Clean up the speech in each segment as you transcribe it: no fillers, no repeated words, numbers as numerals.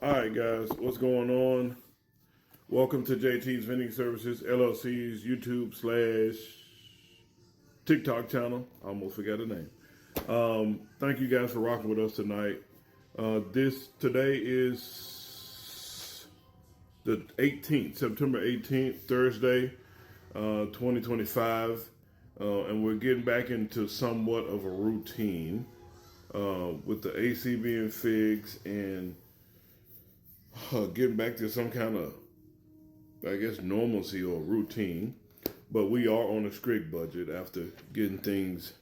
All right, guys, what's going on? Welcome to JT's Vending Services LLC's YouTube / TikTok channel. I almost forgot the name. Thank you guys for rocking with us tonight. Today is the 18th, September 18th, Thursday, 2025, and we're getting back into somewhat of a routine with the AC being fixed and getting back to some kind of, I guess, normalcy or routine. But we are on a strict budget after getting things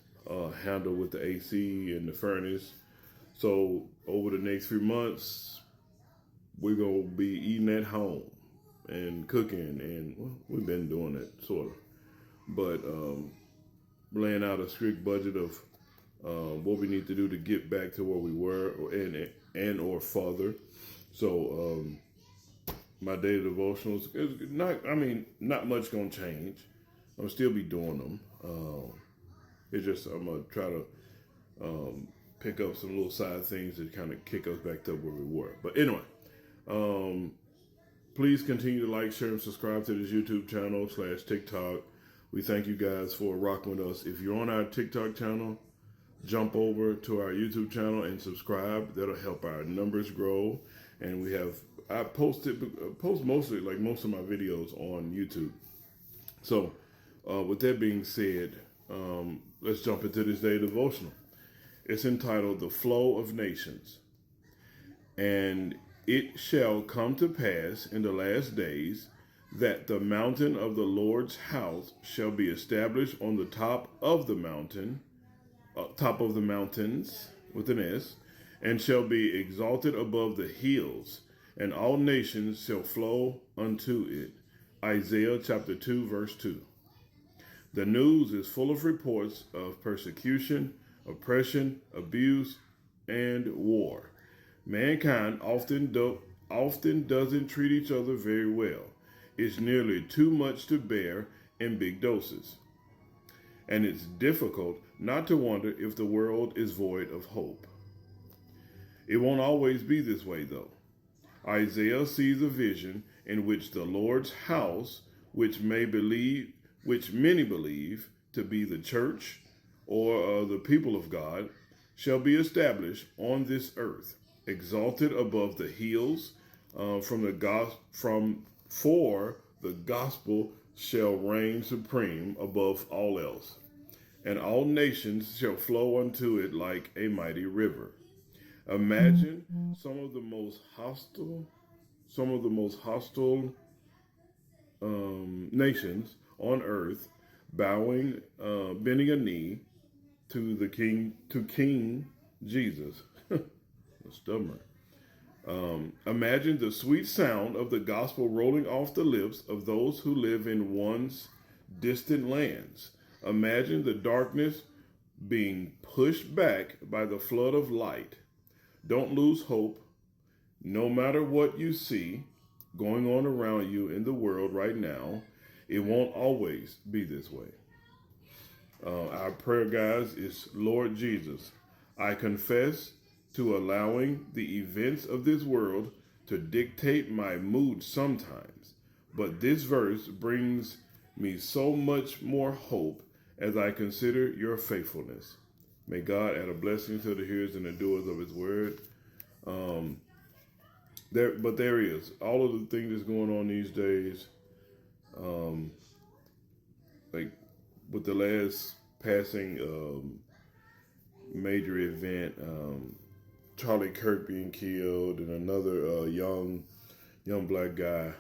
handled with the AC and the furnace. So over the next few months, we're going to be eating at home and cooking. And well, we've been doing it, sort of. But laying out a strict budget of what we need to do to get back to where we were and or further. So my daily devotionals is not much gonna change. I'm still be doing them. It's just I'm gonna try to pick up some little side things that kind of kick us back to where we were. But anyway, please continue to like, share, and subscribe to this YouTube channel / TikTok. We thank you guys for rocking with us. If you're on our TikTok channel, jump over to our YouTube channel and subscribe. That'll help our numbers grow. And I post mostly, like most of my videos, on YouTube. So with that being said, let's jump into this day devotional. It's entitled The Flow of Nations. And it shall come to pass in the last days that the mountain of the Lord's house shall be established on the top of the mountains with an S, and shall be exalted above the hills, and all nations shall flow unto it. Isaiah chapter 2, verse 2. The news is full of reports of persecution, oppression, abuse, and war. Mankind often doesn't treat each other very well. It's nearly too much to bear in big doses. And it's difficult not to wonder if the world is void of hope. It won't always be this way, though. Isaiah sees a vision in which the Lord's house, which many believe to be the church or the people of God, shall be established on this earth, exalted above the hills, for the gospel shall reign supreme above all else, and all nations shall flow unto it like a mighty river. Imagine some of the most hostile nations on earth bending a knee to King Jesus. Stubborn. Imagine the sweet sound of the gospel rolling off the lips of those who live in one's distant lands. Imagine the darkness being pushed back by the flood of light. Don't lose hope. No matter what you see going on around you in the world right now, it won't always be this way. Our prayer, guys, is, Lord Jesus, I confess to allowing the events of this world to dictate my mood sometimes. But this verse brings me so much more hope as I consider your faithfulness. May God add a blessing to the hearers and the doers of his word. There he is. All of the things that's going on these days, like with the last passing major event, Charlie Kirk being killed, and another young black guy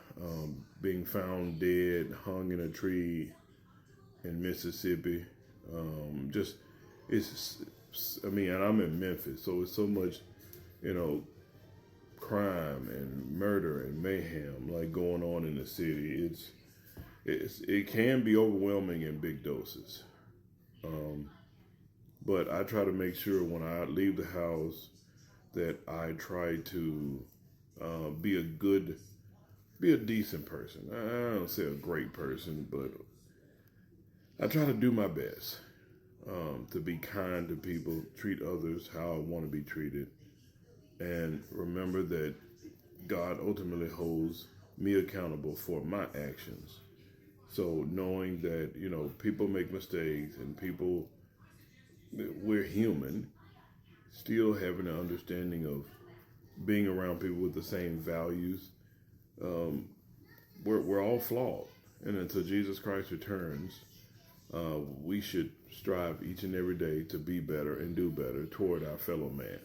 being found dead, hung in a tree in Mississippi. And I'm in Memphis, so it's so much, crime and murder and mayhem like going on in the city. It can be overwhelming in big doses. But I try to make sure when I leave the house that I try to be a decent person. I don't say a great person, but I try to do my best to be kind to people, treat others how I want to be treated, and remember that God ultimately holds me accountable for my actions. So knowing that, people make mistakes and we're human, still having an understanding of being around people with the same values, we're all flawed. And until Jesus Christ returns, we should strive each and every day to be better and do better toward our fellow man.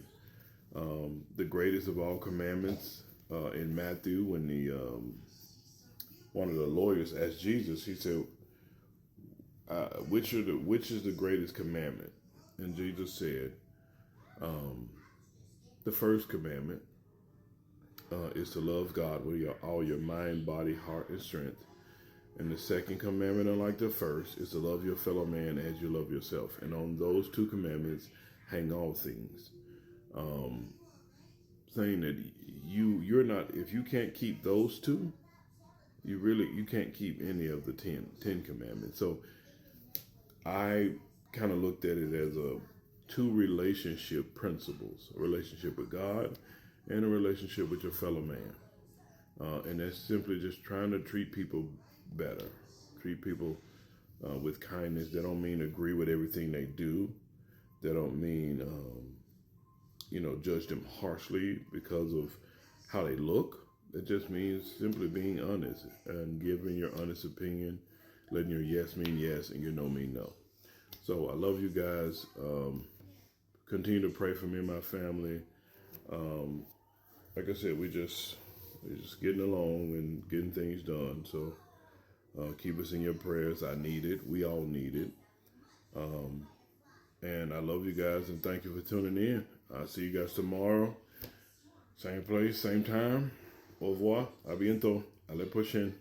The greatest of all commandments, in Matthew, when one of the lawyers asked Jesus, he said, which is the greatest commandment? And Jesus said, the first commandment is to love God with all your mind, body, heart, and strength. And the second commandment, unlike the first, is to love your fellow man as you love yourself. And on those two commandments hang all things. Saying that you're not, if you can't keep those two, you can't keep any of the 10 commandments. So I kind of looked at it as two relationship principles: a relationship with God and a relationship with your fellow man. And that's simply just trying to treat people better, treat people with kindness. That don't mean agree with everything they do. That don't mean judge them harshly because of how they look. It just means simply being honest and giving your honest opinion, letting your yes mean yes and your no mean no. So I love you guys. Continue to pray for me and my family. Like I said, we're just getting along and getting things done. So keep us in your prayers. I need it. We all need it. And I love you guys and thank you for tuning in. I'll see you guys tomorrow. Same place, same time. Au revoir. A bientôt. Allez prochaine.